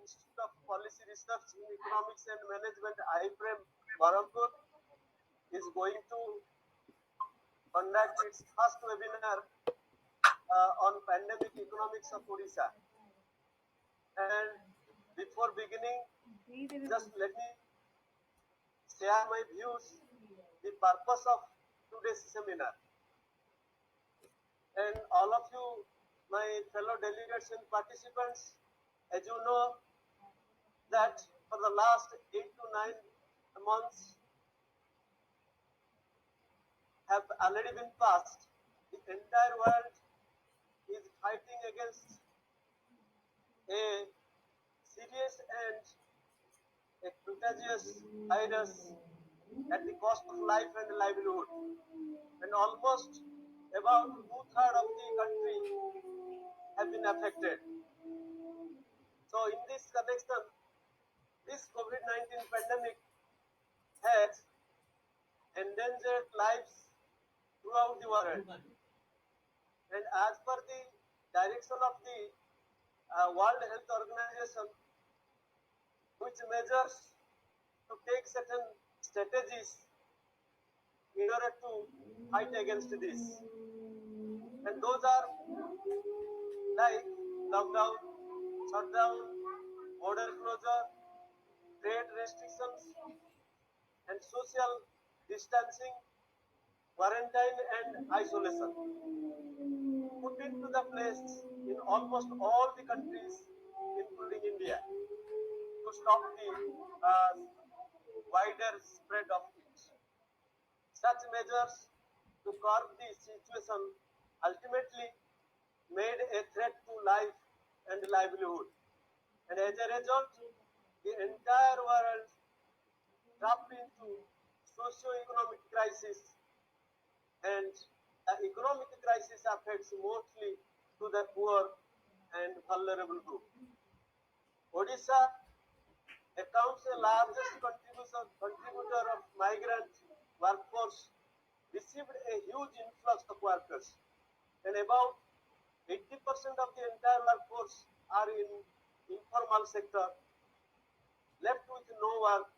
Institute of Policy Research in Economics and Management, IPREMS Berhampur, is going to conduct its first webinar on pandemic economics of Odisha. And before beginning, just let me share my views, the purpose of today's seminar. And all of you, my fellow delegates and participants, as you know, that for the last 8 to 9 months have already been passed. The entire world is fighting against a serious and a contagious virus at the cost of life and livelihood. And almost about 2/3 of the country have been affected. So in this connection, this COVID-19 pandemic has endangered lives throughout the world. And as per the direction of the World Health Organization, which measures to take certain strategies in order to fight against this. And those are like lockdown, shutdown, border closure, trade restrictions, and social distancing, quarantine and isolation, put into the place in almost all the countries, including India, to stop the wider spread of it. Such measures to curb the situation ultimately made a threat to life and livelihood. And as a result, the entire world dropped into socio-economic crisis, and the economic crisis affects mostly to the poor and vulnerable group. Odisha accounts the largest contributor of migrant workforce, received a huge influx of workers, and about 80% of the entire workforce are in informal sector, left with no work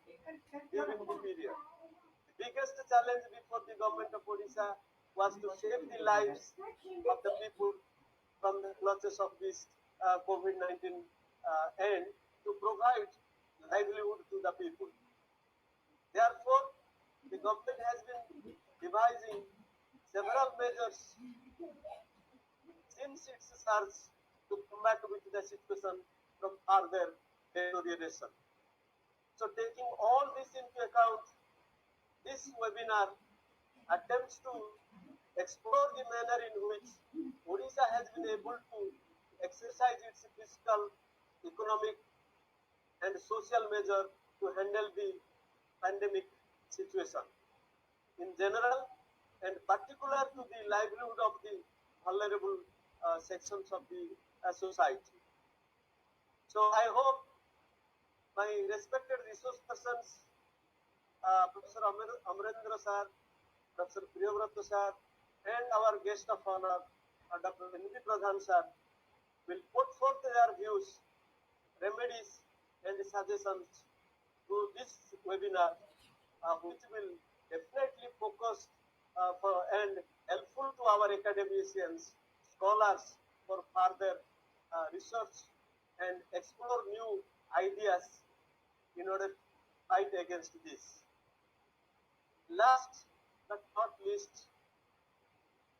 during the period. The biggest challenge before the government of Odisha was to save the lives of the people from the clutches of this COVID-19 and to provide livelihood to the people. Therefore, the government has been devising several measures since its search to combat with the situation from further deterioration. So taking all this into account, this webinar attempts to explore the manner in which Odisha has been able to exercise its fiscal, economic, and social measure to handle the pandemic situation in general and particular to the livelihood of the vulnerable sections of the society. So I hope my respected resource persons, Professor Amarendra sir, Professor Priyavrata sir, and our guest of honor, Dr. N.V. Pradhan sir, will put forth their views, remedies, and suggestions to this webinar, which will definitely focus and helpful to our academicians, scholars for further research and explore new ideas in order to fight against this. Last but not least,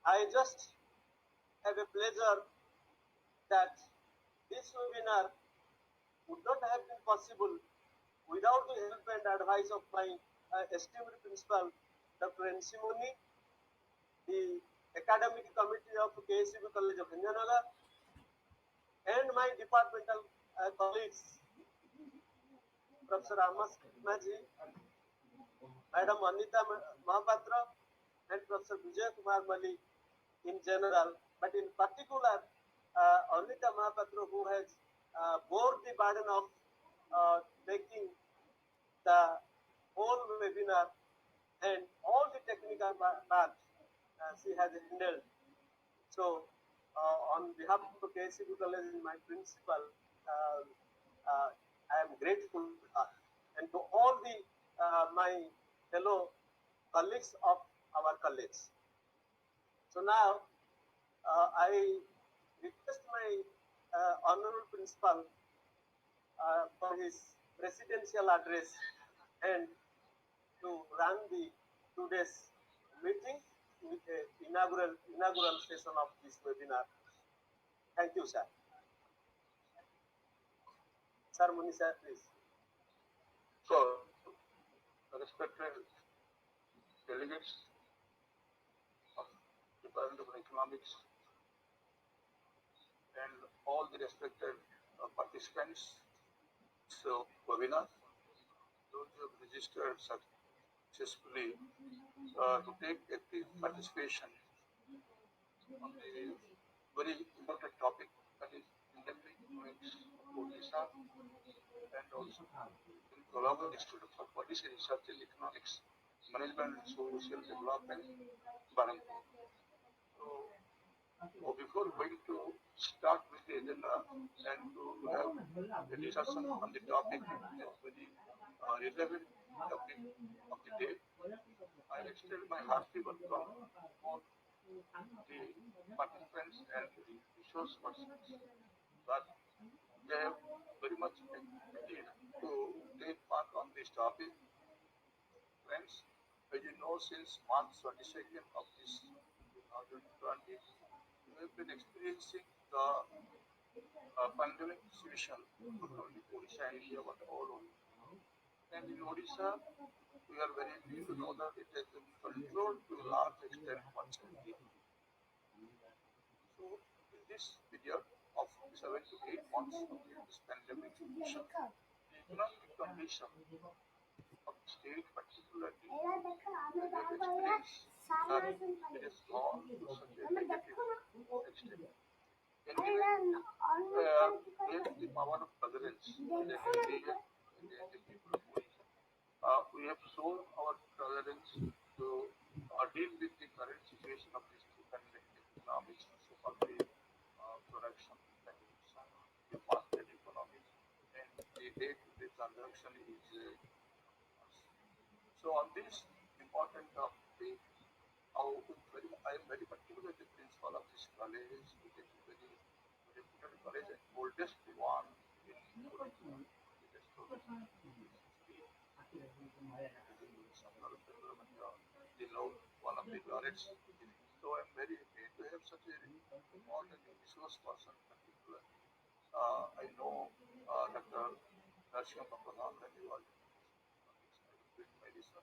I just have a pleasure that this webinar would not have been possible without the help and advice of my esteemed principal, Dr. N. Simoni, the academic committee of Ksub College of Bhanjanagar, and my departmental colleagues, Professor Amas Maji, Madam Anita Mahapatra, and Professor Vijay Kumar Mali in general, but in particular, Anita Mahapatra, who has bore the burden of making the whole webinar and all the technical part she has handled. So, on behalf of the Ksub College, my principal, grateful heart. And to all the my fellow colleagues of our colleagues. So now I request my honorable principal for his presidential address and to run the today's meeting with the inaugural session of this webinar. Thank you, sir. Sir Munisha, please. So, respected delegates of Department of Economics and all the respected participants, so webinar, those who have registered successfully to take active participation on the very important topic, that is endemic economics of Odisha, and also in collaboration for policy research in economics, management and social development, Berhampur. So, before going to start with the agenda and to have a discussion on the topic, very relevant topic of the day, I extend my hearty welcome for the participants and resource persons that they have very much active to take part on this topic. Friends, as you know, since March 22nd of this 2020, we have been experiencing the pandemic situation, not only Odisha and India, but all over. And in Odisha, we are very pleased to know that it has been controlled to a large extent, fortunately. So, in this period of 7 to 8 months of this pandemic situation, the economic condition of the state, particularly, we have experienced that it has gone to such a negative extent. And even the power of tolerance in the region and the people of Odisha, we have shown our tolerance to deal with the current situation of this pandemic economics, so for the production, that is, the market economics, and the day-to-day transaction is. So on this important topic, I am very particular with the principal of this college, which is a very reputed college and oldest one in Orissa. It is one of the laureates. So I am very happy to have such a important resource person particular. I know Dr. Narsham Papalam, that he was in medicine,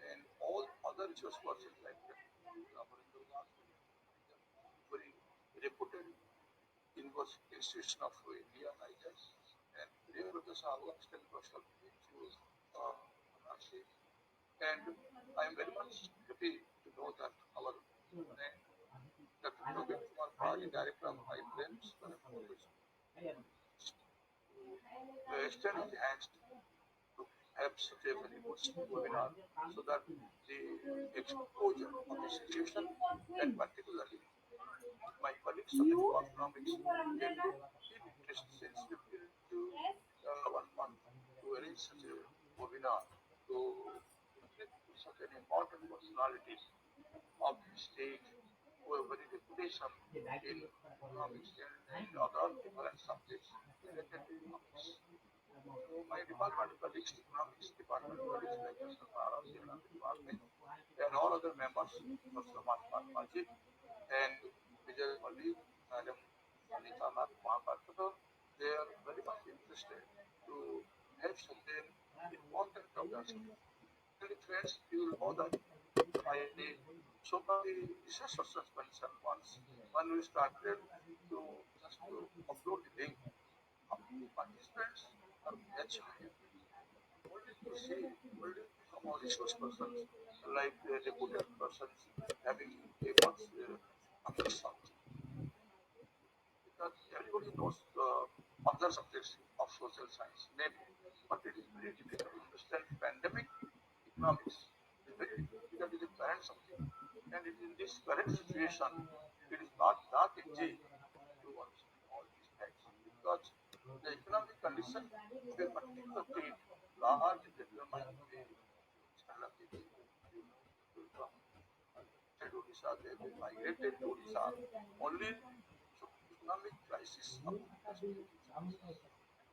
and all other resource persons like D.R.Amarendra, very reputed institution of India, I guess, and they were the extent personal issues. And I am very much happy to know that our Dr. Ksub, director of IPREMS Berhampur, extend his hands to have such a very good webinar so that the exposure of the situation and particularly my colleagues of economics get interest sensitive to 1 month to arrange such a webinar to such an important personality of the state who have very reputation in economics and other different subjects related to economics. So my department colleagues, economics department colleagues like Mr. Department and all other members, Mr. Maji and Vijay Malik, Madam Anita Mahapatrato, they are very much interested to have something important of that. And friends, you will know that by so many research suspension once when we started to just to upload the link, the participants are much higher. Only to see, only some more resource persons like reputed persons having a much something. Because everybody knows the other subjects of social science, maybe, but it is very difficult to understand pandemic economics. It is very difficult to understand something. And in this current situation, it is not that easy to understand all these facts because the economic condition of a particular state large determine the style of the from Odisha, they migrated to Odisha only so economic crisis of the state.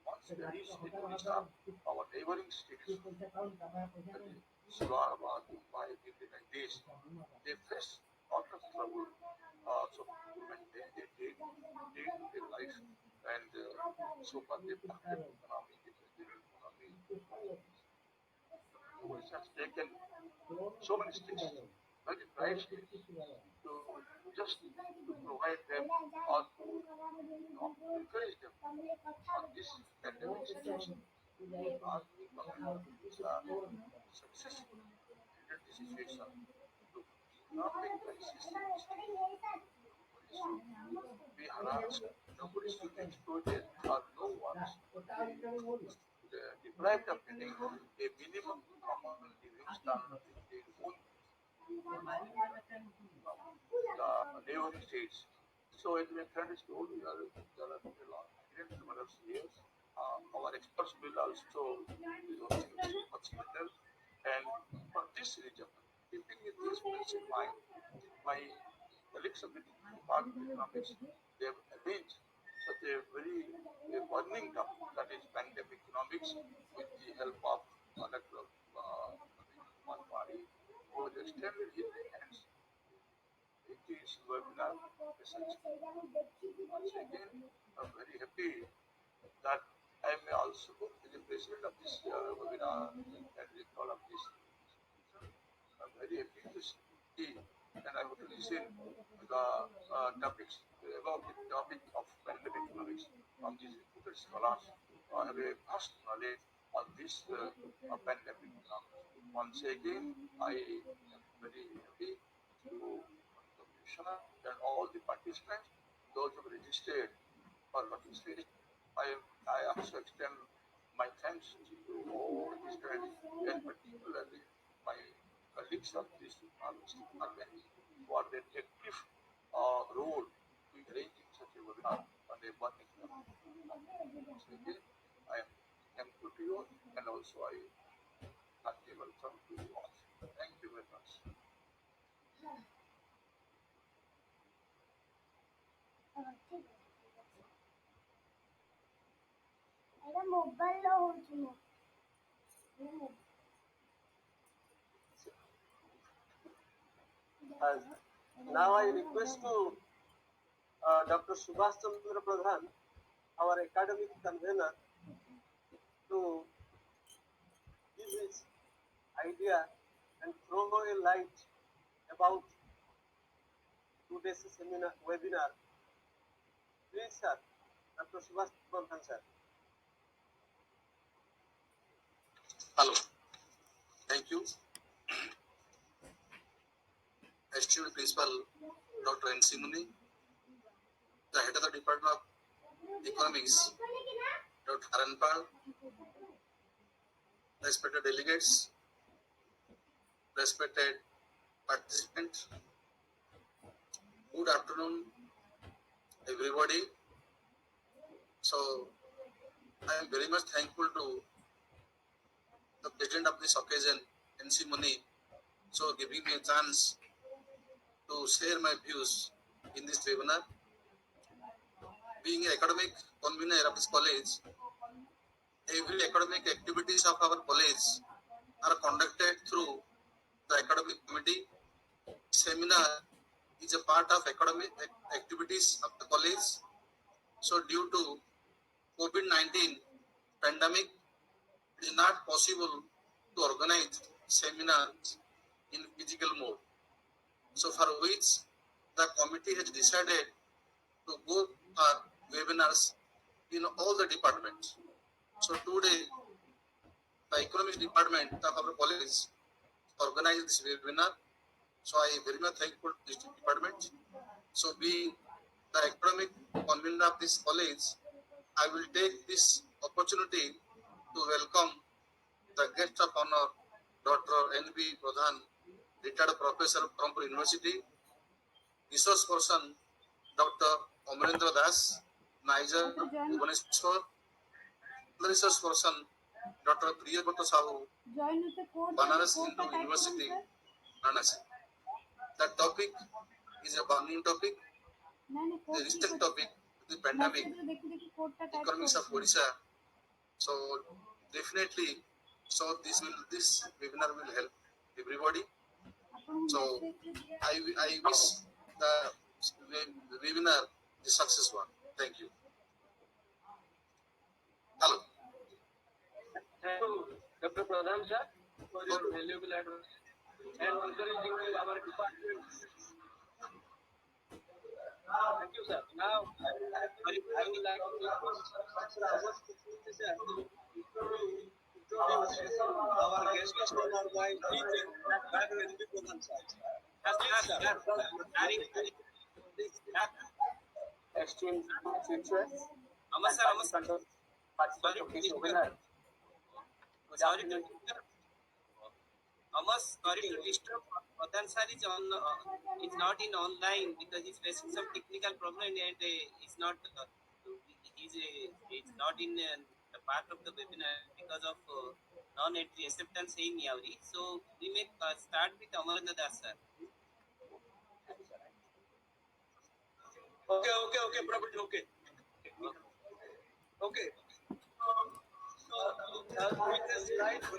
Once they reached in Odisha, our neighboring states, Swarabad, Mumbai, Delhi, like this, they face lot of trouble. So to maintain their day-to-day life and so far they market economy, the federal economy. Odisha has taken so many steps, very bright steps to just to provide them or to encourage them on this pandemic situation. Our government is successful handled the situation to economic crisis in the state. Nobody should be harassed, nobody should be exploited, or no one should be deprived of getting a minimum common living standard in their own the neighboring states. So as my friend is told, there are a lot of number of years. Our experts will also be much better. And for this region, keeping these points in mind, my colleagues of the Department of Economics, they have arranged such a very burning topic, that is pandemic economics, with the help of Dr. One Party, who has extended his hands. It is webinar essentially. Once again, I'm very happy that I may also be the president of this webinar and with all of this. I'm very happy to see and I would listen to the topics about the topic of pandemic economics from these reputed scholars who have a vast knowledge on this pandemic economics. Once again, I am very happy to the commissioner and all the participants, those who have registered for participation. I also extend my thanks to all participants and particularly my colleagues of this department for their active role in arranging such a webinar on a burning topic. So again, I am thankful to you and also I heartily welcome to you all. Thank you very much. Now I request to Dr. Subhash Chandra Pradhan, our academic convener, to give his idea and throw a light about today's webinar. Please, sir, Dr. Subhash Pradhan, sir. Hello. Thank you. Esteemed Principal Dr. N.C. Muni, the Head of the Department of Economics, Dr. Haranpal, respected delegates, respected participants, good afternoon, everybody. So, I am very much thankful to the president of this occasion, N.C. Muni, so giving me a chance to share my views in this webinar. Being an academic convener of this college, every academic activities of our college are conducted through the academic committee. Seminar is a part of academic activities of the college. So due to COVID-19 pandemic, it is not possible to organize seminars in physical mode. So for which the committee has decided to go for webinars in all the departments. So today, the economics department of our college organized this webinar. So I am very much thankful to this department. So being the academic convener of this college, I will take this opportunity to welcome the guest of honor, Dr. N.B. Pradhan, retired professor of Berhampur University, resource person, Dr. Amarendra Das, Niger, Bhubaneswar, research person, Dr. Priyabata Sahu, Banaras Hindu University, Varanasi. That topic is a burning topic. The recent topic, the pandemic, economics of Odisha. So definitely, this webinar will help everybody. So I wish the webinar is successful. Thank you. Hello. Thank you, Dr. Pradhan sir, for your valuable advice and encouraging our department. Thank you, sir. Now, I would like to introduce our guest speaker by teaching Dr. Pradhan sir. Esteemed teachers, participants of this webinar. Good afternoon. Sorry to disturb. Pradhan sir is not in online because he's facing some technical problem and he's not in the part of the webinar because of non-entry acceptance in Yauri. So we may start with Amarendra Das sir. Okay, Prabhu, okay. Okay. So, with this slide, so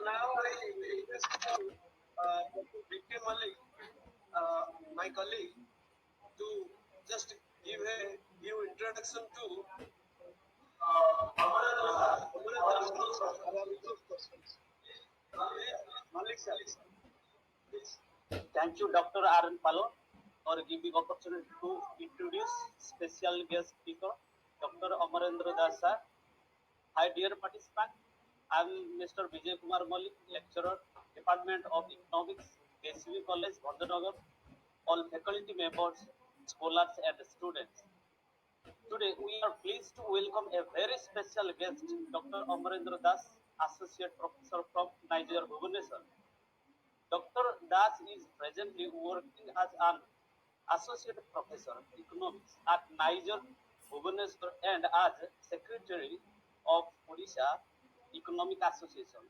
now I request Dr. B.K. Malik, my colleague, to just give a new introduction to Malik sir. Thank you, Dr. R.N. Palo, for giving opportunity to introduce special guest speaker, Dr. Amarendra Das sir. Hi, dear participant. I am Mr. Vijay Kumar Malik, lecturer, Department of Economics, Ksub College, Bhanjanagar, all faculty members, scholars and students. Today, we are pleased to welcome a very special guest, Dr. Amarendra Das, Associate Professor from Nigeria, Bhubaneswar. Dr. Das is presently working as an Associate Professor Economics at Niger, Bhubaneswar and as Secretary of Odisha Economic Association.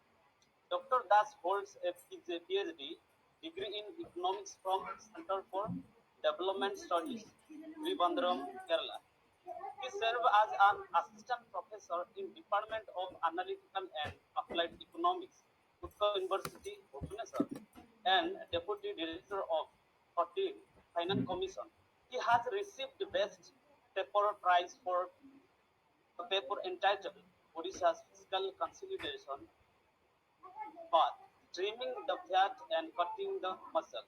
Dr. Das holds a PhD degree in Economics from Center for Development Studies, Trivandrum, Kerala. He served as an Assistant Professor in Department of Analytical and Applied Economics, Utkal University, Bhubaneswar, and Deputy Director of 14 Finance Commission. He has received the Best Paper Prize for a paper entitled Odisha's Fiscal Consolidation Path, Trimming the Fat and Cutting the Muscle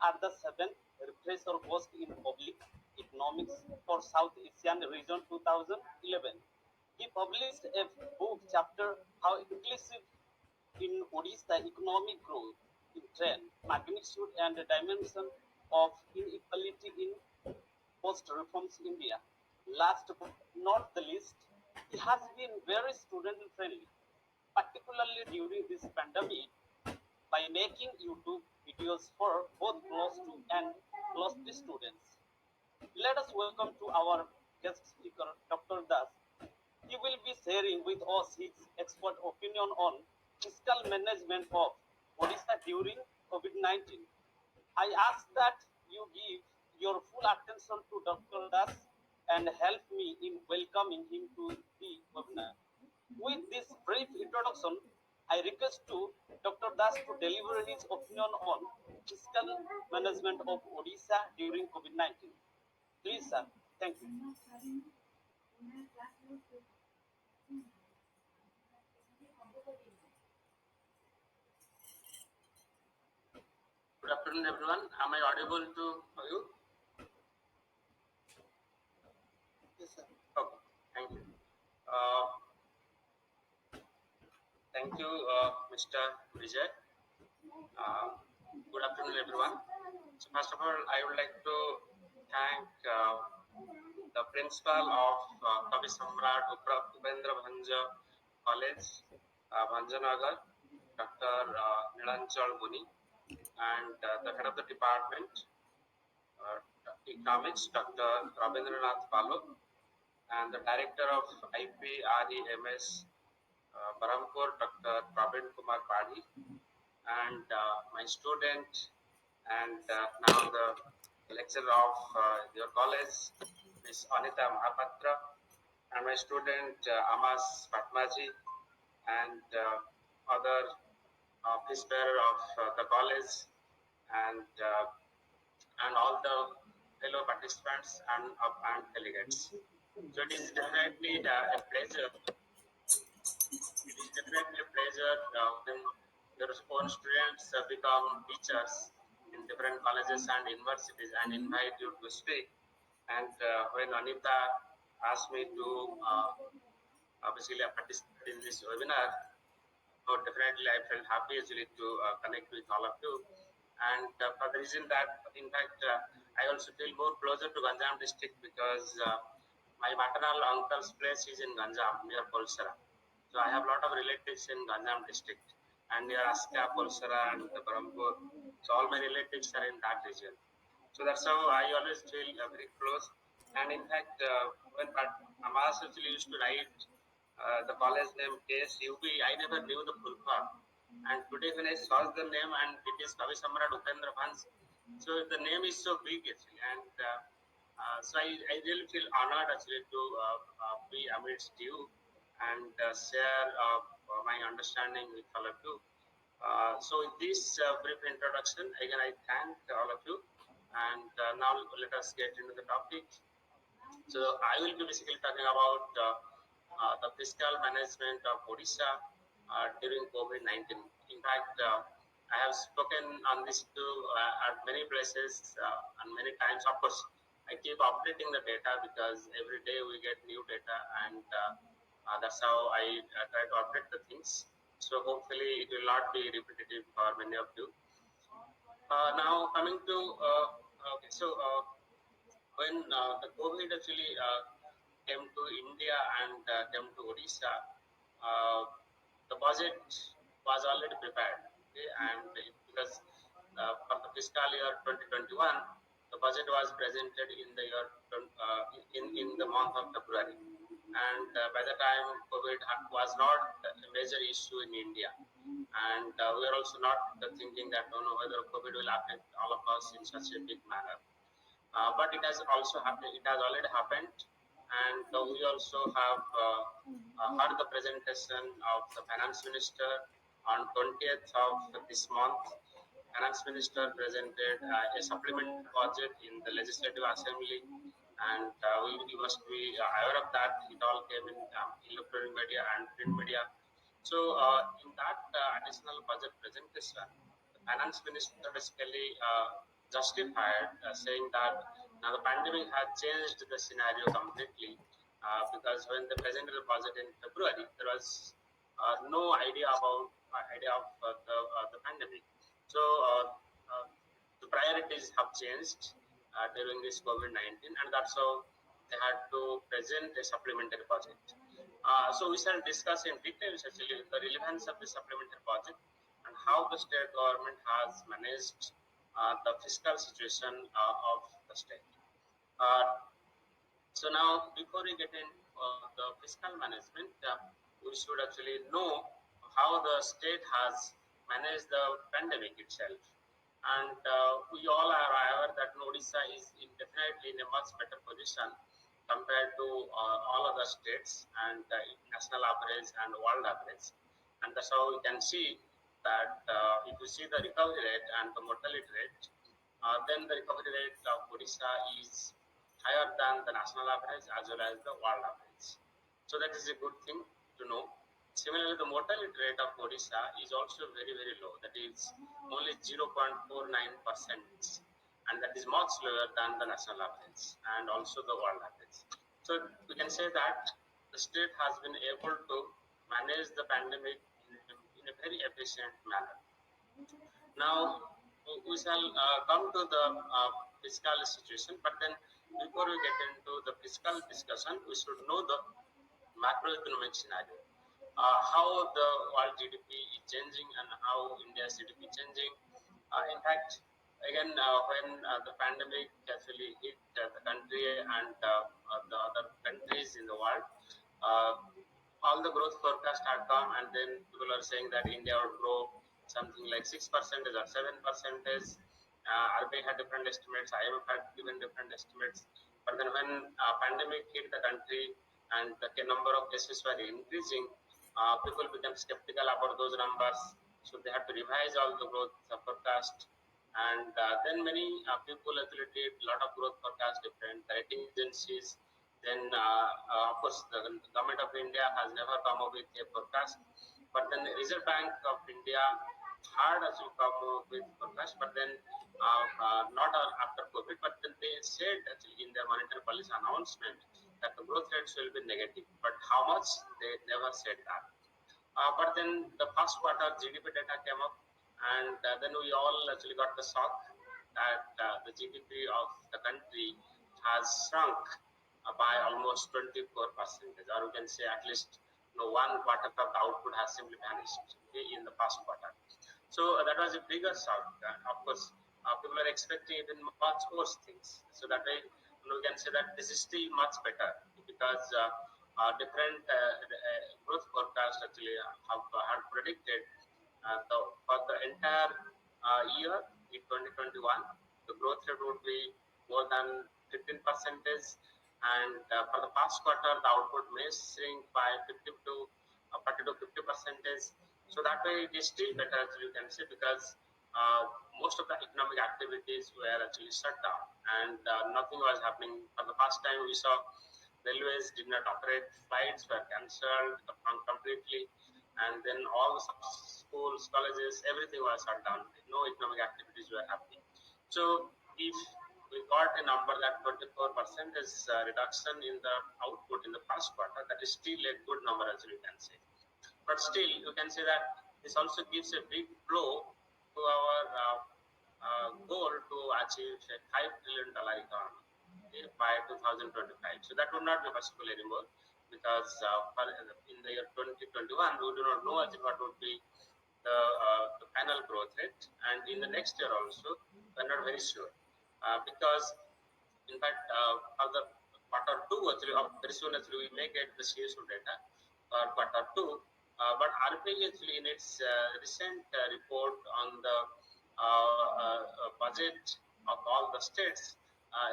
at the 7th Refresher Course in Public Economics for South Asian Region 2011. He published a book chapter How Inclusive in Odisha Economic Growth in Trend, Magnitude and Dimension of Inequality in Post-Reforms India. Last but not the least, he has been very student-friendly, particularly during this pandemic, by making YouTube videos for both close to and close to students. Let us welcome to our guest speaker, Dr. Das. He will be sharing with us his expert opinion on fiscal management of Odisha during COVID-19. I ask that you give your full attention to Dr. Das and help me in welcoming him to the webinar. With this brief introduction, I request to Dr. Das to deliver his opinion on fiscal management of Odisha during COVID-19. Please, sir. Thank you. Good afternoon, everyone. Am I audible to you? Yes, sir. Okay, thank you. Thank you, Mr. Vijay. Good afternoon, everyone. So first of all, I would like to thank the principal of Kavi Samrat Upendra Bhanja College, Bhanjanagar, Dr. Nilanchal Muni, and the head of the department, economics, Dr. Rabindranath Palo, and the Director of IPREMS Berhampur, Dr. Prabin Kumar Padhi, and my student and now the lecturer of your college, Ms. Anita Mahapatra, and my student Amas Patmaji, and other office bearer of the college, and all the fellow participants and delegates. So it is definitely a pleasure. It is definitely a pleasure when your own students become teachers in different colleges and universities and invite you to speak. And when Anita asked me to basically participate in this webinar, so definitely I felt happy actually to connect with all of you. And for the reason that, in fact, I also feel more closer to Ganjam district because my maternal uncle's place is in Ganjam near Polsara. So I have a lot of relatives in Ganjam district and near Aska, Polsara and Berhampur. So all my relatives are in that region. So that's how I always feel very close. And in fact, when Amas actually used to write the college name Ksub, I never knew the full form. And today when I saw the name and it is Kavi Samrat Upendra Bhanj, so the name is so big actually. And so I really feel honored actually to be amidst you and share my understanding with all of you. So in this brief introduction, again I thank all of you. And now let us get into the topic. So I will be basically talking about the fiscal management of Odisha during COVID-19. In fact, I have spoken on this too at many places and many times. Of course, I keep updating the data because every day we get new data, and that's how I try to update the things. So hopefully it will not be repetitive for many of you. Now coming to okay, so when the COVID actually came to India and came to Odisha, uh, the budget was already prepared. Okay? And because for the fiscal year 2021, the budget was presented in the year in the month of February, and by the time COVID was not a major issue in India, and we are also not thinking that whether COVID will affect all of us in such a big manner. But it has also happened. It has already happened, and we also have heard the presentation of the finance minister on 20th of this month. Finance minister presented a supplementary budget in the legislative assembly, and we must be aware of that. It all came in electronic media and print media. So in that additional budget presentation, the finance minister basically justified saying that now the pandemic had changed the scenario completely because when they presented the budget in February, there was no idea about idea of the pandemic. So the priorities have changed during this COVID-19, and that's how they had to present a supplementary budget. So we shall discuss in details actually the relevance of the supplementary budget and how the state government has managed the fiscal situation of the state. So now, before we get in the fiscal management, we should actually know how the state has managed the pandemic itself. And we all are aware that Odisha is definitely in a much better position compared to all other states and national average and world average. And that's how we can see that if you see the recovery rate and the mortality rate, then the recovery rate of Odisha is higher than the national average as well as the world average. So that is a good thing to know. Similarly, the mortality rate of Odisha is also very, very low. That is only 0.49%, and that is much lower than the national average and also the world average. So we can say that the state has been able to manage the pandemic in a very efficient manner. Now, we shall come to the fiscal situation, but then before we get into the fiscal discussion, we should know the macroeconomic scenario, how the world GDP is changing and how India's GDP is changing. In fact, again, when the pandemic actually hit the country and the other countries in the world, uh, all the growth forecasts had come, and then people are saying that India would grow something like 6% or 7%. RBI had different estimates, IMF had given different estimates. But then when pandemic hit the country and the number of cases were increasing, people became skeptical about those numbers. So they had to revise all the growth forecast. And then many people actually did a lot of growth forecast, different rating agencies. Then, of course, the government of India has never come up with a forecast. But then the Reserve Bank of India had actually come up with forecast, but then not after COVID. But then they said actually in their monetary policy announcement that the growth rates will be negative. But how much, they never said that. But then the first quarter GDP data came up, and then we all actually got the shock that the GDP of the country has shrunk by almost 24%, or we can say at least one quarter of the output has simply vanished in the first quarter. So that was a bigger shock. Of course, people are expecting even much worse things. So that way, we can say that this is still much better because different growth forecasts actually have predicted for the entire year in 2021, the growth rate would be more than 15%, and for the past quarter, the output may shrink by 50 to 40 to 50%. So that way, it is still better, as you can see, because most of the economic activities were actually shut down, and nothing was happening. For the first time, we saw railways did not operate, flights were cancelled completely, and then all the schools, colleges, everything was shut down. No economic activities were happening. So if we got a number that 24% is reduction in the output in the first quarter, that is still a good number, as you can say. But still, you can say that this also gives a big blow to our goal to achieve a $5 trillion economy by 2025. So that would not be possible anymore because in the year 2021, we do not know what would be the final growth rate, and in the next year also, we are not very sure because, in fact, for the quarter two, actually, very soon actually we may get the CSO data for quarter two, but RBI actually in its recent report on the budget of all the states,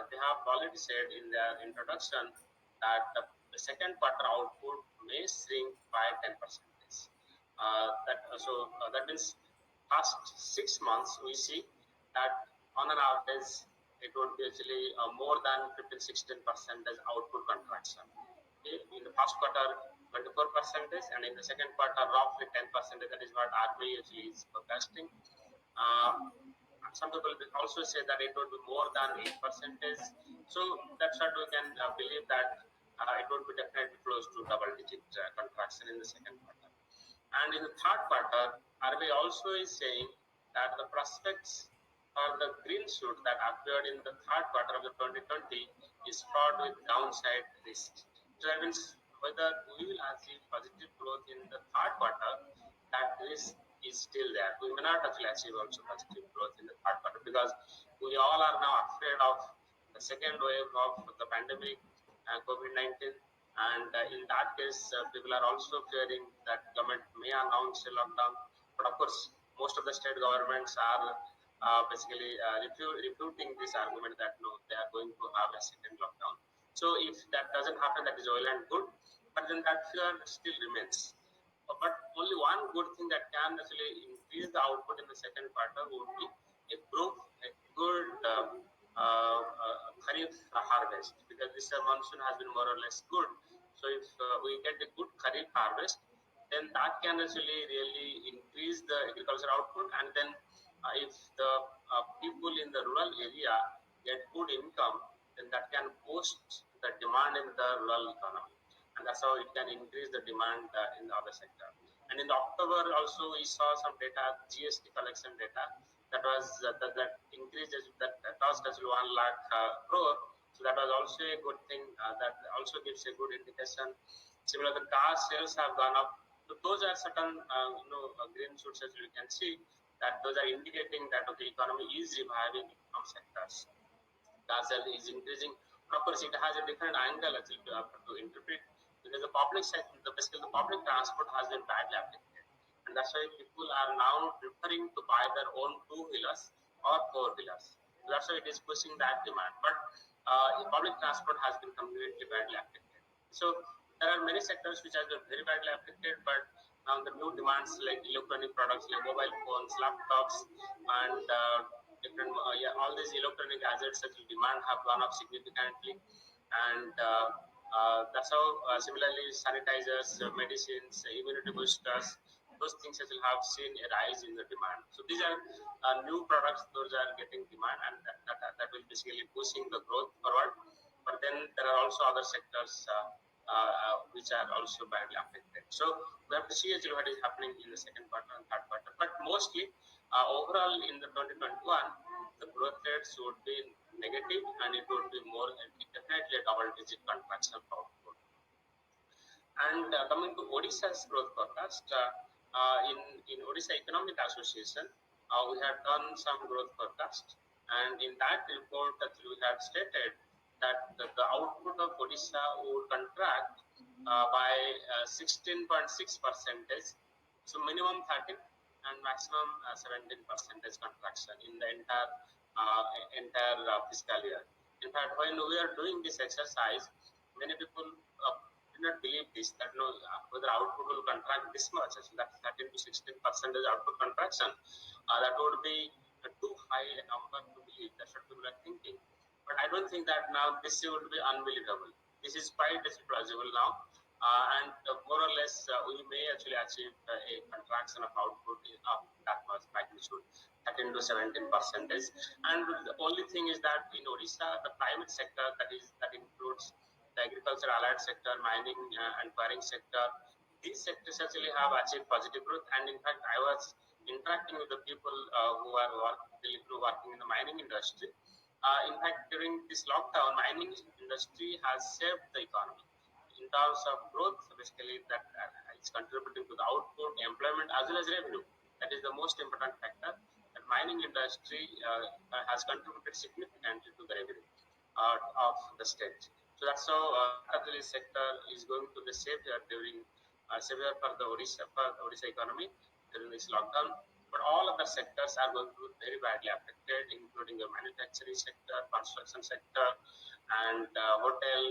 they have already said in their introduction that the second quarter output may shrink by 10%. That means past 6 months we see that on an average it would be actually more than 15-16% as output contraction. Okay? In the first quarter 24%, and in the second quarter roughly 10%. That is what RBI actually is forecasting. Some people also say that it would be more than 8%. So that's what we can believe that it would be definitely close to double-digit contraction in the second quarter. And in the third quarter, RBI also is saying that the prospects for the green shoot that appeared in the third quarter of the 2020 is fraught with downside risks. So that means whether we will achieve positive growth in the third quarter, that risk is still there. We may not actually achieve also positive growth in the third quarter because we all are now afraid of the second wave of the pandemic and COVID-19. And in that case, people are also fearing that government may announce a lockdown. But of course, most of the state governments are basically refuting this argument that no, they are going to have a second lockdown. So if that doesn't happen, that is well and good. But then that fear still remains. But only one good thing that can actually increase the output in the second quarter would be a good Kharif harvest, because this monsoon has been more or less good. So if we get a good Kharif harvest, then that can actually really increase the agricultural output, and then if the people in the rural area get good income, then that can boost the demand in the rural economy, and that's how it can increase the demand in the other sector. And in October also we saw some data, Gst collection data, that was that increased, that cost as 1 lakh crore. So that was also a good thing. That also gives a good indication. Similarly, the car sales have gone up. So those are certain green shoots, as you can see. that those are indicating that okay, economy is reviving in some sectors. Gazelle is increasing. Of course, it has a different angle actually to interpret, because the public sector, basically the public transport has been badly affected, and that's why people are now preferring to buy their own two-wheelers or four-wheelers. So that's why it is pushing that demand. But public transport has been completely badly affected. So there are many sectors which have been very badly affected, but now the new demands like electronic products like mobile phones, laptops, and different all these electronic gadgets that will demand have gone up significantly, and that's how similarly sanitizers, medicines, immunity boosters, those things that will have seen a rise in the demand. So these are new products; those are getting demand, and that will basically pushing the growth forward. But then there are also other sectors which are also badly affected. So we have to see actually what is happening in the second quarter and third quarter. But mostly overall in the 2021, the growth rates would be negative, and it would be more definitely a double-digit contraction of output. And coming to Odisha's growth forecast, in Odisha Economic Association, we have done some growth forecast, and in that report that we have stated that the output of Odisha would contract by 16.6%, so minimum 13 and maximum 17% contraction in the entire fiscal year. In fact, when we are doing this exercise, many people do not believe this, that whether output will contract this much, so that's 13 to 16% output contraction. That would be too high a number to believe. That's what people are thinking. But I don't think that now this would be unbelievable. This is quite plausible now, and more or less we may actually achieve a contraction of output of that much magnitude, 13 to 17%. And the only thing is that in Orissa, the private sector, that includes the agriculture, allied sector, mining, and quarrying sector, these sectors actually have achieved positive growth. And in fact, I was interacting with the people who are working in the mining industry. In fact, during this lockdown, mining industry has saved the economy in terms of growth. Basically, that is contributing to the output, employment, as well as revenue. That is the most important factor. That mining industry has contributed significantly to the revenue of the state. So that's how the sector is going to be savior savior for the Orissa economy during this lockdown. But all other sectors are going to be very badly affected, including the manufacturing sector, construction sector, and hotel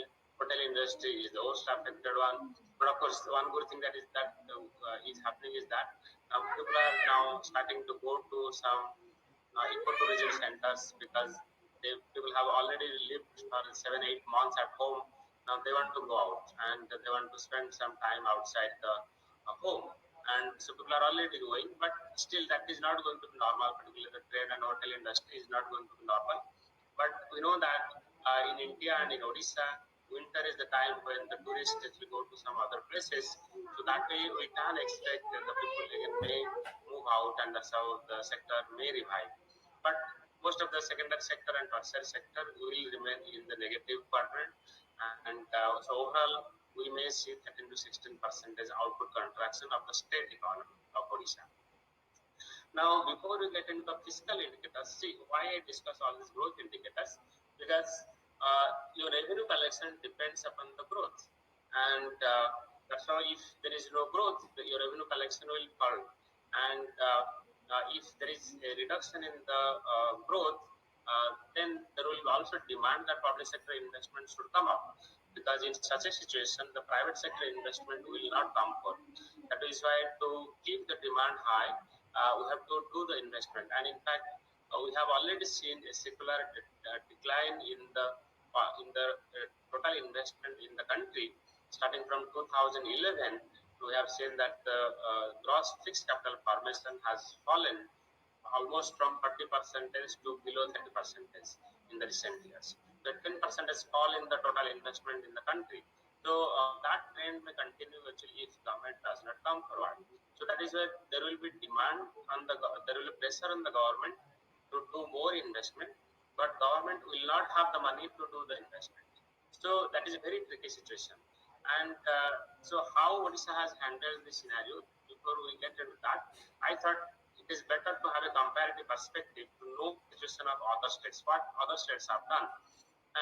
industry is the most affected one. But of course, one good thing that is happening is that people are now starting to go to some ecotourism centers, because people have already lived for 7-8 months at home. Now they want to go out and they want to spend some time outside the home. And so people are already going, but still that is not going to be normal, particularly the trade and hotel industry is not going to be normal. But we know that in India and in Odisha, winter is the time when the tourists actually go to some other places. So that way we can expect that the people again may move out, and that's how the sector may revive. But most of the secondary sector and tertiary sector will remain in the negative quadrant, and so overall we may see 13 to 16% output contraction of the state economy of Odisha. Now, before we get into the fiscal indicators, see why I discuss all these growth indicators, because your revenue collection depends upon the growth, and that's how if there is no growth, your revenue collection will fall, and if there is a reduction in the growth, then there will also demand that public sector investment should come up, because in such a situation, the private sector investment will not come forth. That is why to keep the demand high, we have to do the investment. And in fact, we have already seen a secular decline in the total investment in the country. Starting from 2011, we have seen that the gross fixed capital formation has fallen almost from 40% to below 30% in the recent years. The 10% fall in the total investment in the country. So that trend may continue actually if government does not come forward. So that is where there will be demand on there will be pressure on the government to do more investment, but government will not have the money to do the investment. So that is a very tricky situation. And so how Odisha has handled this scenario, before we get into that, I thought it is better to have a comparative perspective to know the situation of other states, what other states have done.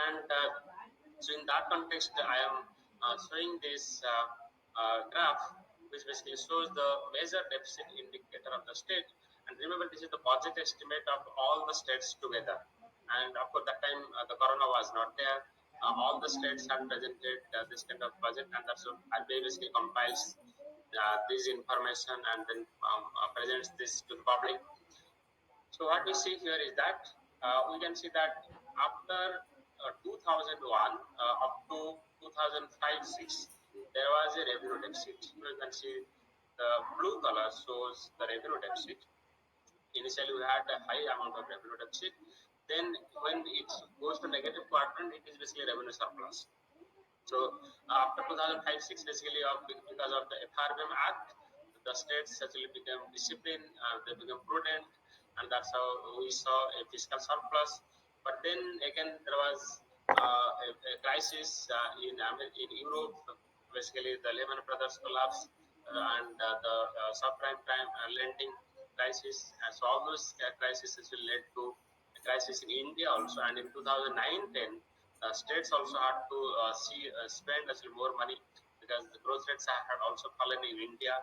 And so in that context, I am showing this graph, which basically shows the major deficit indicator of the state. And remember, this is the budget estimate of all the states together. And of course, that time the corona was not there. All the states had presented this kind of budget, and that's what RBI basically compiles this information and then presents this to the public. So what we see here is that we can see that after 2001 up to 2005-6, there was a revenue deficit. You can see the blue color shows the revenue deficit. Initially, we had a high amount of revenue deficit. Then, when it goes to negative quadrant, it is basically revenue surplus. So, after 2005-6, basically, because of the FRBM Act, the states actually became disciplined, they became prudent, and that's how we saw a fiscal surplus. But then again, there was a crisis in Europe. Basically, the Lehman Brothers collapse and the subprime lending crisis. So all those crises will led to a crisis in India also. And in 2009-10, states also had to spend actually more money because the growth rates had also fallen in India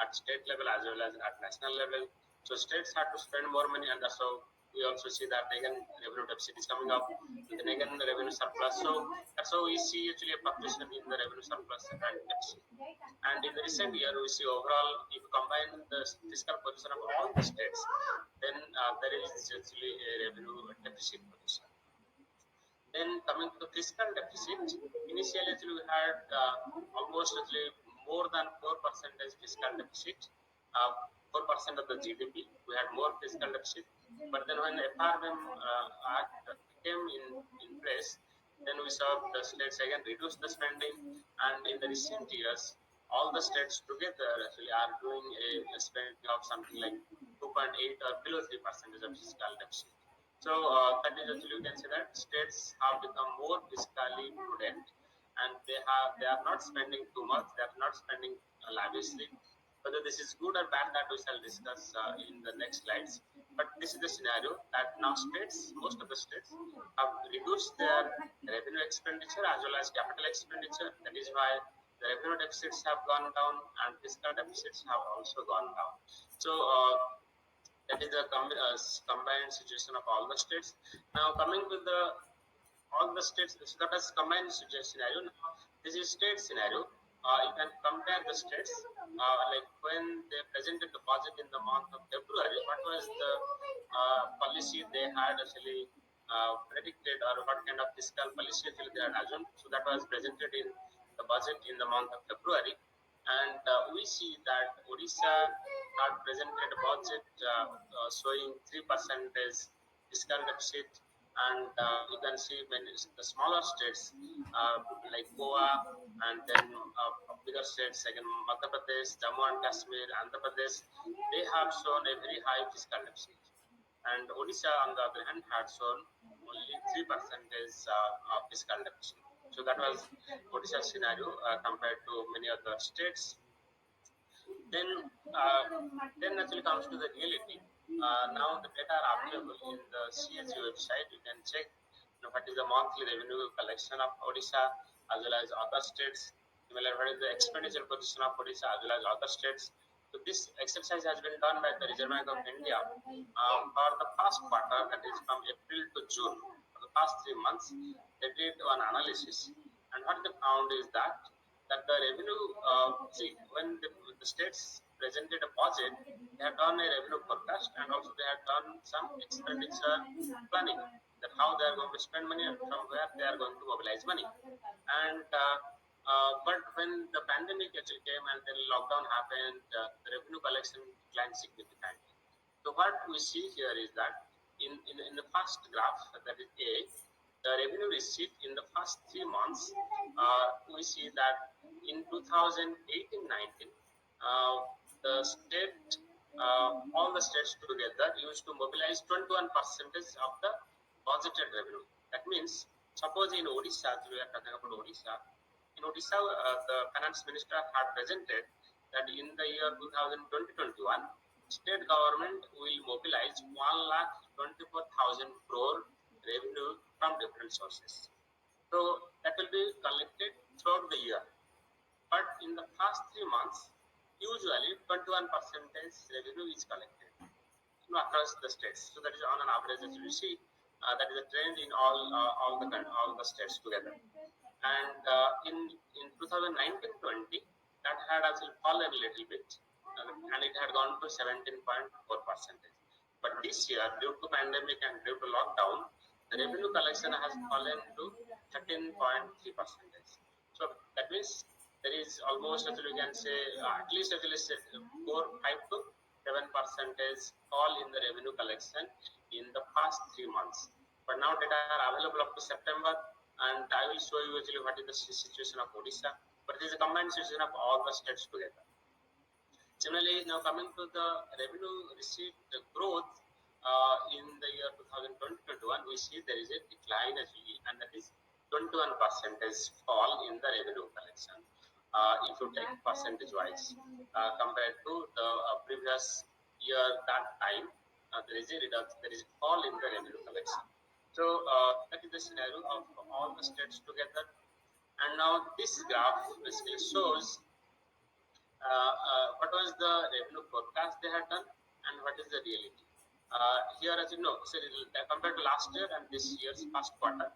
at state level as well as at national level. So states had to spend more money, and that's how we also see that again revenue deficit is coming up, and then again the revenue surplus. So that's how we see actually a fluctuation in the revenue surplus and deficit. And in the recent year, we see overall, if you combine the fiscal position of all the states, then there is actually a revenue deficit position. Then coming to the fiscal deficit, initially actually we had almost actually more than 4% fiscal deficit, 4% of the GDP. We had more fiscal deficit, but then when the FRBM Act came in place, then we saw the states again reduce the spending, and in the recent years, all the states together actually are doing a spending of something like 2.8 or below 3% of fiscal deficit. So that is actually you can say that states have become more fiscally prudent, and they are not spending too much. They are not spending lavishly. Whether this is good or bad, that we shall discuss in the next slides. But this is the scenario that now states, most of the states, have reduced their revenue expenditure as well as capital expenditure. That is why the revenue deficits have gone down and fiscal deficits have also gone down. So that is the combined situation of all the states. Now coming to the all the states, so that is combined scenario. Now, this is state scenario. You can compare the states, like when they presented the budget in the month of February, what was the policy they had actually predicted, or what kind of fiscal policy actually they had assumed. So that was presented in the budget in the month of February. And we see that Odisha had presented a budget showing 3% fiscal deficit, and you can see when the smaller states like Goa, and then bigger states like Madhya Pradesh, Jammu and Kashmir, Andhra Pradesh, they have shown a very high fiscal deficit. And Odisha, on the other hand, had shown only 3% fiscal deficit. So that was Odisha scenario compared to many other states. Then actually comes to the reality. Now the data are available in the CSG website. You can check what is the monthly revenue collection of Odisha as well as other states. Similarly, what is the expenditure position of Odisha as well as other states. So this exercise has been done by the Reserve Bank of India for the past quarter, that is from April to June. For the past 3 months, they did an analysis, and what they found is that the revenue, when the states presented a budget, they have done a revenue forecast, and also they have done some expenditure planning, that how they are going to spend money and from where they are going to mobilize money. And but when the pandemic actually came and then lockdown happened, the revenue collection declined significantly. So what we see here is that in the first graph, that is A, the revenue receipt in the first 3 months, we see that in 2018-19, the state, all the states together used to mobilize 21% of the budgeted revenue. That means, suppose in Orissa, we are talking about Orissa. In Odisha, the finance minister had presented that in the year 2020-21, state government will mobilize 1,24,000 crore revenue from different sources. So that will be collected throughout the year. But in the past 3 months, usually 21% revenue is collected across the states. So that is on an average, as you see, that is a trend in all the states together. And in 2019-20, that had actually fallen a little bit, and it had gone to 17.4%. But this year, due to pandemic and due to lockdown, the revenue collection has fallen to 13.3%. So that means there is almost, as you can say, at least 4, 5 to 7% fall in the revenue collection in the past 3 months. But now data are available up to September, and I will show you actually what is the situation of Odisha. But it is a combined situation of all the states together. Similarly, now coming to the revenue receipt growth in the year 2020-21, we see there is a decline actually, and that is 21% fall in the revenue collection. If you take percentage wise compared to the previous year, that time there is a reduction, there is a fall in the revenue collection. So that is the scenario of all the states together. And now this graph basically shows what was the revenue forecast they had done and what is the reality. Here, as you know, so compared to last year and this year's first quarter,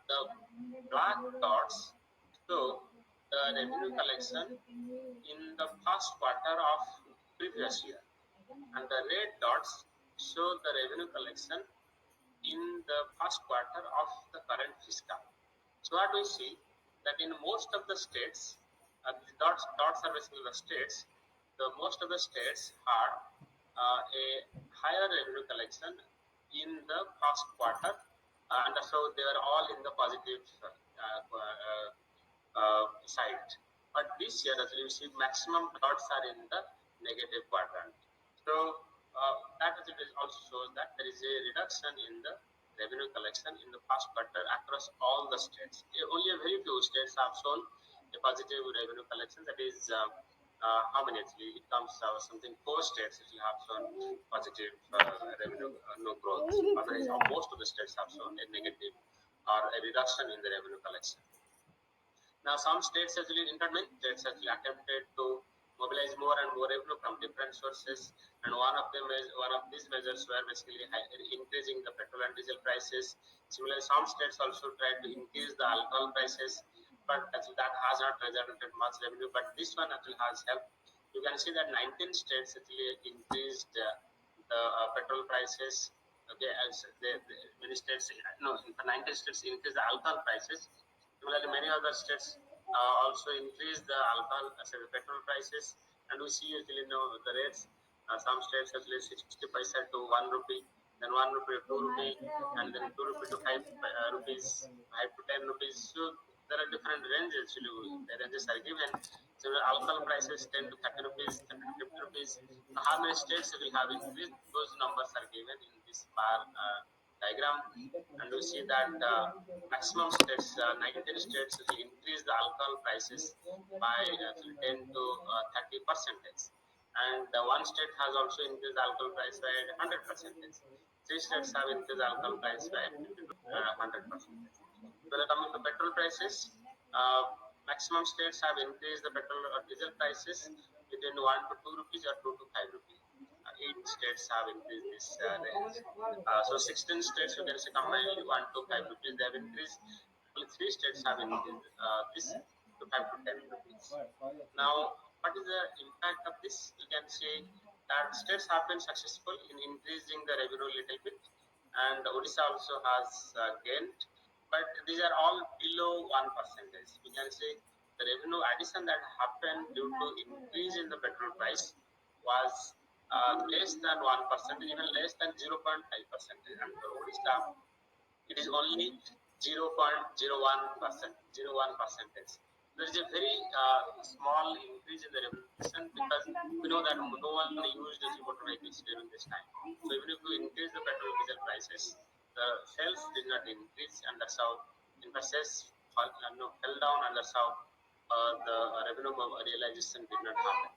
the black dots show the revenue collection in the first quarter of previous year, and the red dots show the revenue collection in the first quarter of the current fiscal. So what we see that in most of the states, the dots are basically the states. The most of the states had a higher revenue collection in the first quarter, and so they are all in the positive side. But this year, as you see, maximum dots are in the negative quadrant. So that also shows that there is a reduction in the revenue collection in the first quarter across all the states. Only a very few states have shown a positive revenue collection. That is how many actually? It comes something 4 states which have shown positive revenue no growth. Otherwise, most of the states have shown a negative or a reduction in the revenue collection. Now, some states actually, intermediate states actually attempted to mobilize more and more revenue from different sources, and one of these measures were basically increasing the petrol and diesel prices. Similarly, some states also tried to increase the alcohol prices, but actually that has not resulted much revenue. But this one actually has helped. You can see that 19 states actually increased the petrol prices. Okay, as many states, no, 19 states increased the alcohol prices. Similarly, many other states also increased the alcohol, petrol prices, and we see usually the rates. Some states actually 60 paisa to 1 rupee, then 1 rupee to 2 rupee, and then 2 rupee to 5 rupees, 5 to 10 rupees. So there are different ranges. The ranges are given. So the alcohol prices 10 to 30 rupees, 30 to 50 rupees. So how many states will have increased? Those numbers are given in this bar diagram, and we see that maximum states, 19 states, will increase the alcohol prices by 10 to 30%, and one state has also increased the alcohol price by 100%. 3 states have increased the alcohol price by 100%. So coming to petrol prices, maximum states have increased the petrol or diesel prices between 1 to 2 rupees or 2 to 5 rupees. 8 states have increased this range. So 16 states, you can say combined 1 to 5 rupees, they have increased. Only 3 states have increased this to 5 to 10 rupees. Now, what is the impact of this? You can say that states have been successful in increasing the revenue a little bit, and Odisha also has gained, but these are all below 1%. We can say the revenue addition that happened due to increase in the petrol price was less than 1%, even less than 0.5%. And for Odisha, it is only 0.01%, 0.1%. There is a very small increase in the revenue because we know that no one used motor vehicles during this time. So even if we increase the petrol diesel prices, the sales did not increase, and that's how sales fell down, and that's how the revenue realization did not happen.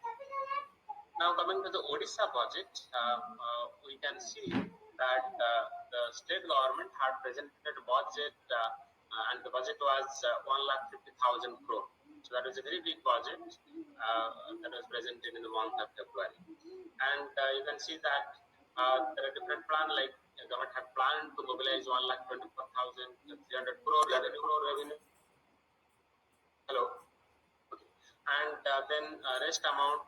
Now coming to the Odisha budget, we can see that the state government had presented a budget and the budget was 1,50,000 crore. So that was a very big budget that was presented in the month of February. And you can see that there are different plans, like the government had planned to mobilize 1,24,300 crore revenue. Hello. Okay. And then rest amount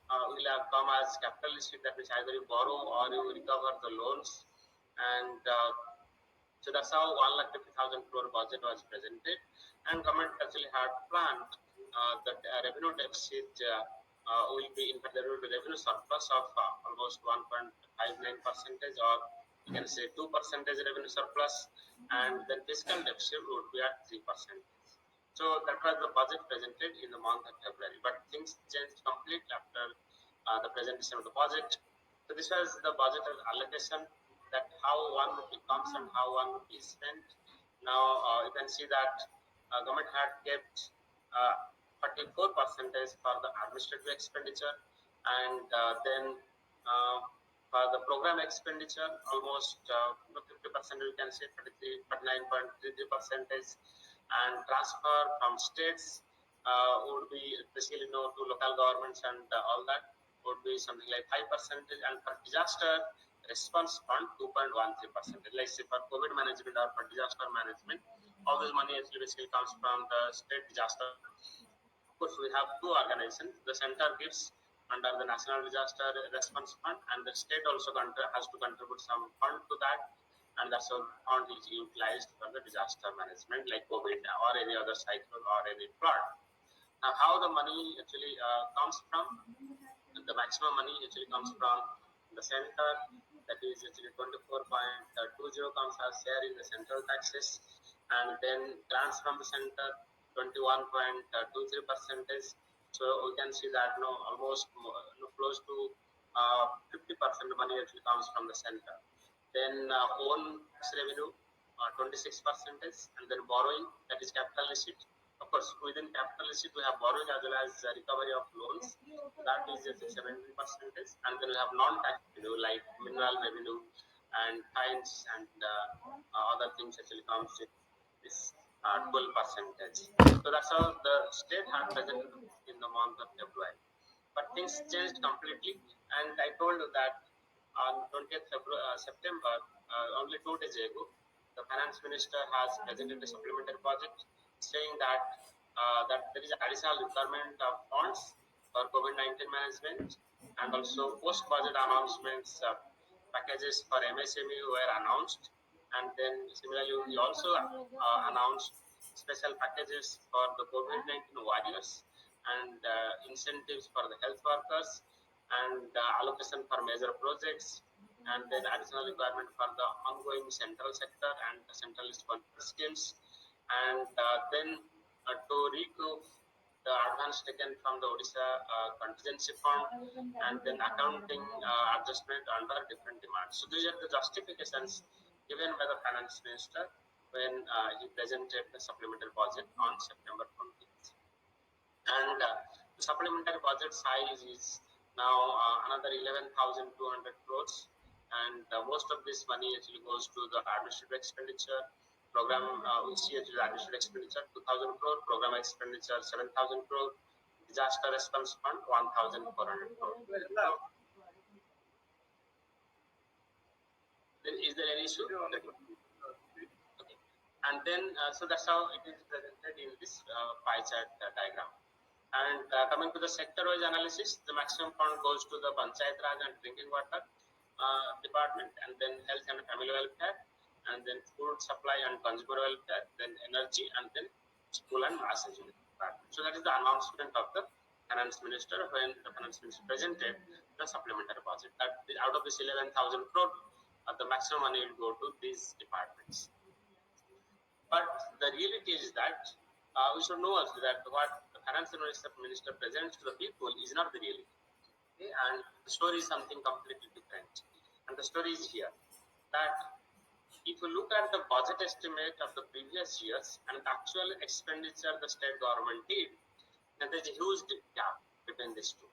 will have come as capital receipt, that means either you borrow or you recover the loans. And so that's how 1,50,000 crore budget was presented. And government actually had planned that revenue deficit will be, in fact, there will be revenue surplus of almost 1.59%, or you can say 2% revenue surplus, and then fiscal deficit would be at 3%. So that was the budget presented in the month of February. But things changed completely after the presentation of the budget. So this was the budget allocation, that how 1 rupee comes and how 1 rupee is spent. Now you can see that government had kept 44% for the administrative expenditure, and then for the program expenditure almost 50%, we can say 39.33%, and transfer from states would be basically to local governments and all that would be something like 5%, and for disaster response fund 2.13%. Like say for COVID management or for disaster management, all this money actually basically comes from the state disaster. Of course, we have two organizations. The center gives under the National Disaster Response Fund, and the state also has to contribute some fund to that, and that's how fund is utilized for the disaster management, like COVID or any other cyclone or any flood. Now, how the money actually comes from? The maximum money actually comes from the center, that is actually 24.20 comes as share in the central taxes, and then grants from the center 21.23%. So we can see that almost close to 50% money actually comes from the center. Then own revenue 26%, and then borrowing, that is capital receipt. Of course, within capital receipt we have borrowing as well as recovery of loans, that is 70%, and then we have non-tax revenue like mineral revenue and fines and other things actually comes with this 12%. So that's how the state had presented in the month of February. But things changed completely, and I told you that on 20th September, only 2 days ago, the finance minister has presented a supplementary budget saying that that there is additional requirement of funds for COVID-19 management, and also post-budget announcements packages for MSME were announced, and then similarly we also announced special packages for the COVID-19 warriors, and incentives for the health workers, and allocation for major projects, and then additional requirement for the ongoing central sector and the centralist schemes, and then to recoup the advance taken from the Odisha contingency fund, and then accounting adjustment under different demands. So these are the justifications given by the finance minister when he presented the supplementary budget on September 20th. And the supplementary budget size is now another 11,200 crores, and most of this money actually goes to the administrative expenditure program. We see actually administrative expenditure 2,000 crore, program expenditure 7,000 crore, disaster response fund 1,400 crore. Is there any issue? Okay. And then so that's how it is presented in this pie chart diagram. And coming to the sector-wise analysis, the maximum fund goes to the Panchayat Raj and Drinking Water Department, and then Health and Family Welfare, and then Food Supply and Consumer Welfare, then Energy, and then School and Mass Education Department. So that is the announcement of the Finance Minister when the Finance Minister presented the supplementary budget. That out of this 11,000 crore, the maximum money will go to these departments. But the reality is that we should know also that what the finance minister presents to the people is not the reality. Okay? And the story is something completely different. And the story is here that if you look at the budget estimate of the previous years and the actual expenditure the state government did, then there's a huge gap between these two.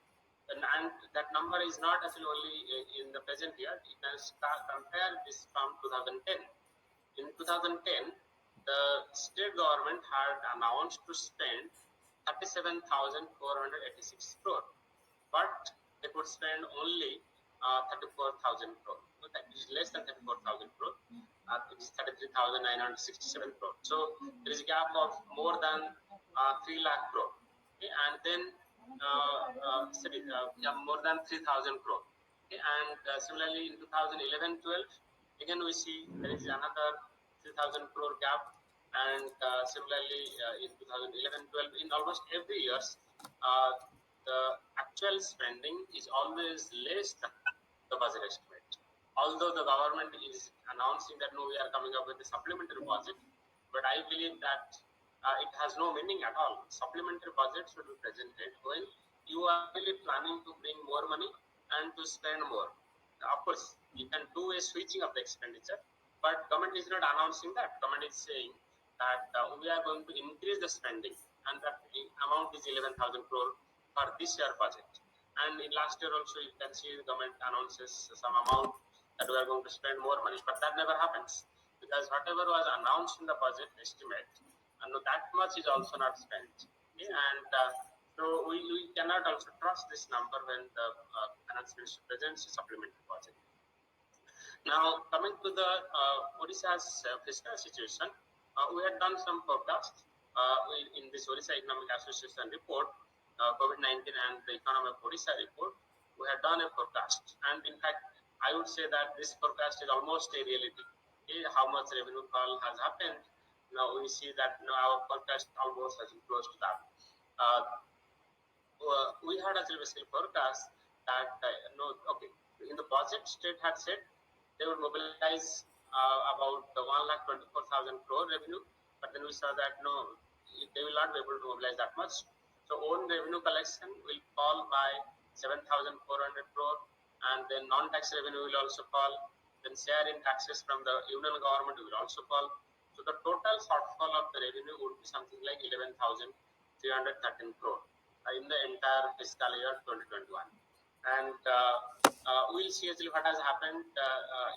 and that number is not actually only in the present year. You can compare this from 2010. In 2010, the state government had announced to spend 37,486 crore, but they could spend only 34,000 crore. So that is less than 34,000 crore. It is 33,967 crore. So there is a gap of more than 3 lakh crore. Okay, and then more than 3,000 crore. Okay, and similarly in 2011-12, again we see there is another 3,000 crore gap, and similarly in 2011-12, in almost every years, the actual spending is always less than the budget estimate. Although the government is announcing that no, we are coming up with a supplementary budget, but I believe that it has no meaning at all. Supplementary budget should be presented when you are really planning to bring more money and to spend more. Of course, you can do a switching of the expenditure, but government is not announcing that. Government is saying that we are going to increase the spending, and that the amount is 11,000 crore for this year budget. And in last year also, you can see the government announces some amount that we are going to spend more money, but that never happens, because whatever was announced in the budget estimate, and that much is also not spent. Okay? And so we cannot also trust this number when the finance minister presents a supplementary budget. Now, coming to the Odisha's fiscal situation, we had done some forecasts in this Orissa Economic Association report, COVID-19 and the Economy of Orissa report. We had done a forecast, and in fact, I would say that this forecast is almost a reality. Okay, how much revenue fall has happened? Now we see that our forecast almost has been close to that. We had actually basically forecast that in the budget, state had said they would mobilize about 1,24,000 crore revenue, but then we saw that no, they will not be able to mobilize that much. So own revenue collection will fall by 7,400 crore, and then non-tax revenue will also fall. Then share in taxes from the union government will also fall. So the total shortfall of the revenue would be something like 11,313 crore in the entire fiscal year 2021. And we'll see actually what has happened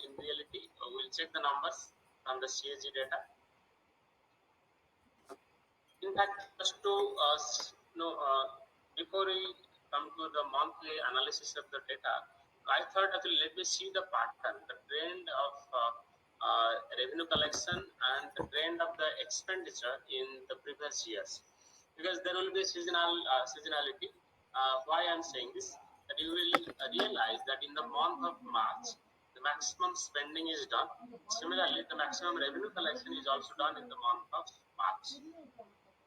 in reality. We'll check the numbers from the CAG data. In fact, just to before we come to the monthly analysis of the data, I thought actually let me see the pattern, the trend of revenue collection and the trend of the expenditure in the previous years, because there will be seasonality. Why I'm saying this? That you will realize that in the month of March, the maximum spending is done. Similarly, the maximum revenue collection is also done in the month of March.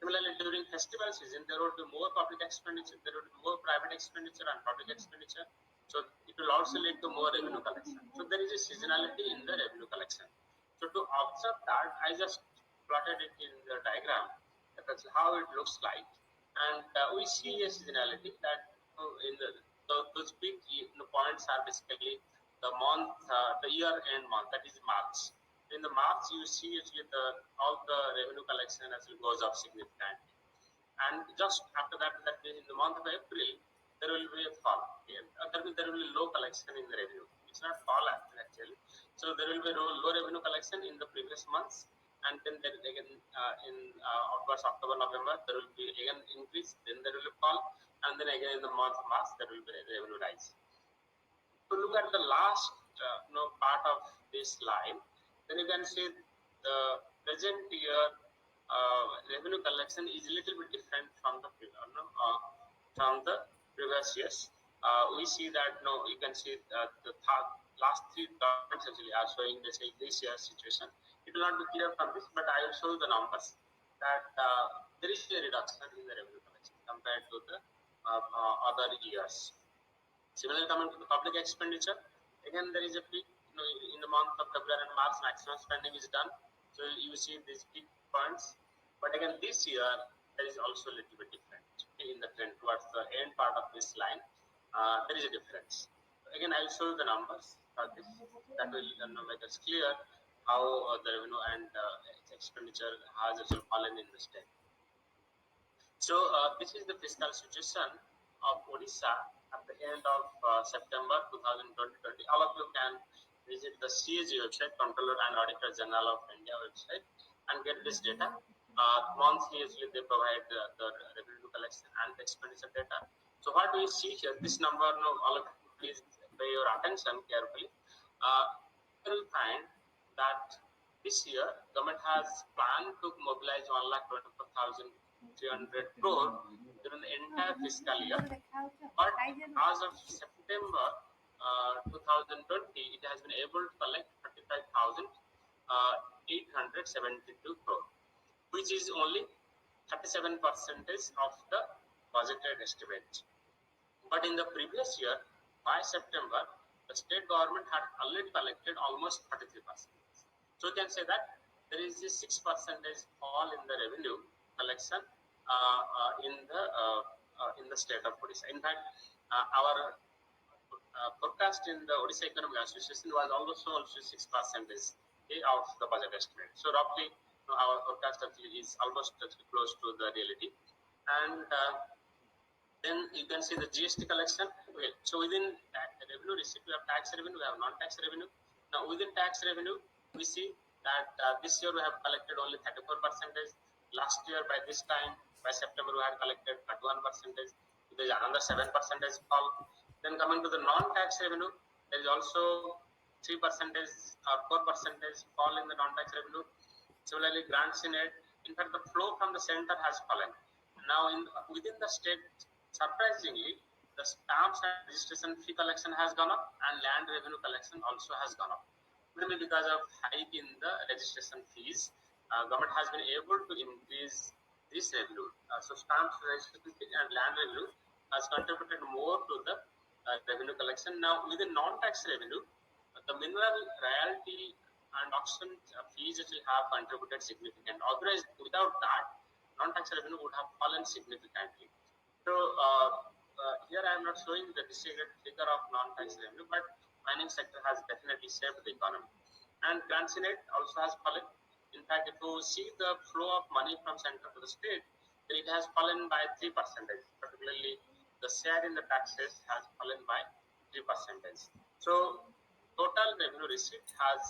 Similarly, during festival season, there will be more public expenditure, there will be more private expenditure and public expenditure. So it will also lead to more revenue collection. So there is a seasonality in the revenue collection. So to observe that, I just plotted it in the diagram. That's how it looks like. And we see a seasonality that in those big points are basically the month, the year-end month, that is March. In the March, you see actually all the revenue collection actually goes up significantly. And just after that, in the month of April, there will be a fall. There will be low collection in the revenue. It's not fall actually. So there will be low revenue collection in the previous months, and then there again in August, October, November, there will be again increase. Then there will be fall, and then again in the month of March, there will be revenue rise. To look at the last part of this line, then you can see the present year revenue collection is a little bit different from the previous years. We see that you can see the last three governments actually are showing this year's situation. It will not be clear from this, but I will show the numbers that there is a reduction in the revenue collection compared to the other years. Similarly, coming to the public expenditure, again there is a peak. In the month of February and March, maximum spending is done. So you see these peak points. But again, this year there is also a little bit different in the trend towards the end part of this line. There is a difference. Again, I will show you the numbers. That will make us clear how the revenue and expenditure has also fallen in this trend. So this is the fiscal situation. of Odisha at the end of September 2020. All of you can visit the CAG website, Comptroller and Auditor General of India website, and get this data. Monthly, usually they provide the revenue collection and expenditure data. So what do you see here? This number, now all of you please pay your attention carefully. You will find that this year government has planned to mobilize 1,24,300 crore during the entire fiscal year. But as of September 2020, it has been able to collect 35,872 crore, which is only 37% of the budgeted estimate. But in the previous year, by September, the state government had already collected almost 33%. So you can say that there is a 6% fall in the revenue collection in the state of Odisha. In fact, our forecast in the Odisha Economic Association was also 6% of the budget estimate. So roughly, our forecast actually is almost close to the reality. And then you can see the GST collection. Okay. So within revenue receipt, we have tax revenue, we have non-tax revenue. Now within tax revenue, we see that this year we have collected only 34%. Last year by this time, by September, we had collected 31%. There is another 7% fall. Then coming to the non-tax revenue, there is also 3% or 4% fall in the non-tax revenue. Similarly, grants in aid. In fact, the flow from the center has fallen. Now within the state, surprisingly, the stamps and registration fee collection has gone up, and land revenue collection also has gone up. Maybe because of hike in the registration fees, government has been able to increase this revenue. So stamps, registration fee, and land revenue has contributed more to the revenue collection. Now within non-tax revenue, the mineral royalty and auction fees will have contributed significantly. Otherwise, without that, non-tax revenue would have fallen significantly. So here I am not showing the disaggregated figure of non-tax revenue, but mining sector has definitely saved the economy. And grants in aid also has fallen. In fact, if you see the flow of money from center to the state, then it has fallen by 3%. Particularly, the share in the taxes has fallen by 3%. So total revenue receipt has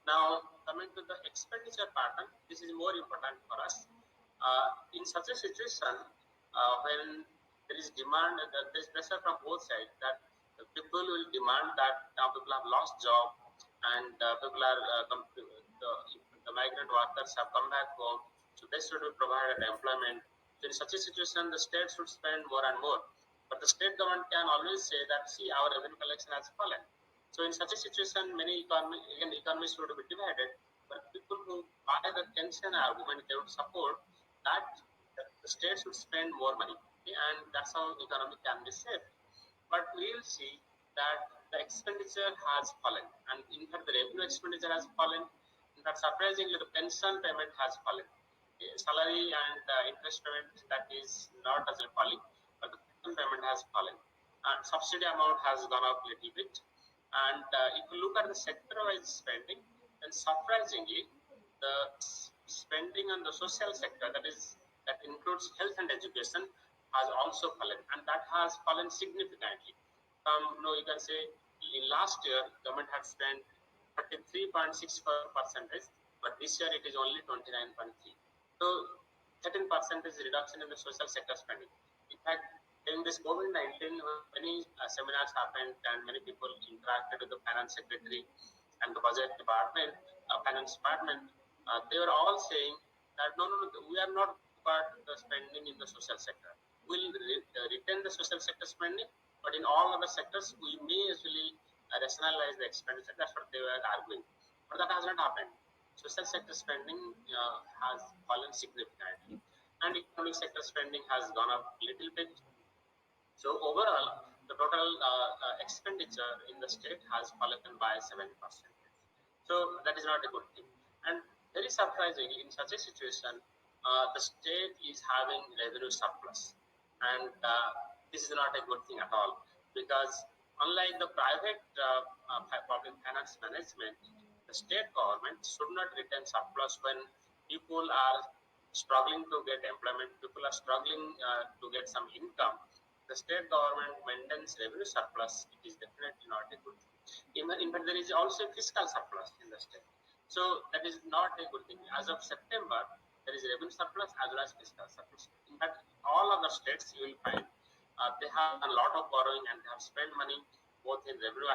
now coming to the expenditure pattern, this is more important for us. In such a situation, when there is demand, there is pressure from both sides that the people will demand that now people have lost job and people are the migrant workers have come back home, so they should be provided employment. So in such a situation, the state should spend more and more. But the state government can always say that, see, our revenue collection has fallen. So in such a situation, many economies should be divided. But people who buy the tension argument, they would support that the state should spend more money. Okay? And that's how the economy can be saved. But we will see that the expenditure has fallen. And in fact, the revenue expenditure has fallen. In fact, surprisingly, the pension payment has fallen. Salary and interest payment, that is not as falling, but the pension payment has fallen. And subsidy amount has gone up a little bit. And if you look at the sector-wise spending, then surprisingly, the spending on the social sector, that includes health and education, has also fallen, and that has fallen significantly. You can say in last year, government had spent 33.64%, but this year it is only 29.3%. So 13% is reduction in the social sector spending. In fact, in this COVID-19, many seminars happened and many people interacted with the finance secretary and the budget department, finance department. They were all saying that no, we are not part of the spending in the social sector. We'll retain the social sector spending, but in all other sectors, we may actually rationalize the expenditure. That's what they were arguing. But that has not happened. Social sector spending has fallen significantly, and economic sector spending has gone up a little bit. So overall, the total expenditure in the state has fallen by 7%. So that is not a good thing. And very surprisingly, in such a situation, the state is having revenue surplus, and this is not a good thing at all, because unlike the private public finance management, the state government should not retain surplus when people are struggling to get employment, people are struggling to get some income. The state government maintains revenue surplus. It is definitely not a good thing. In fact, there is also fiscal surplus in the state. So that is not a good thing. As of September, there is revenue surplus as well as fiscal surplus. In fact, all other states you will find they have a lot of borrowing and they have spent money both in revenue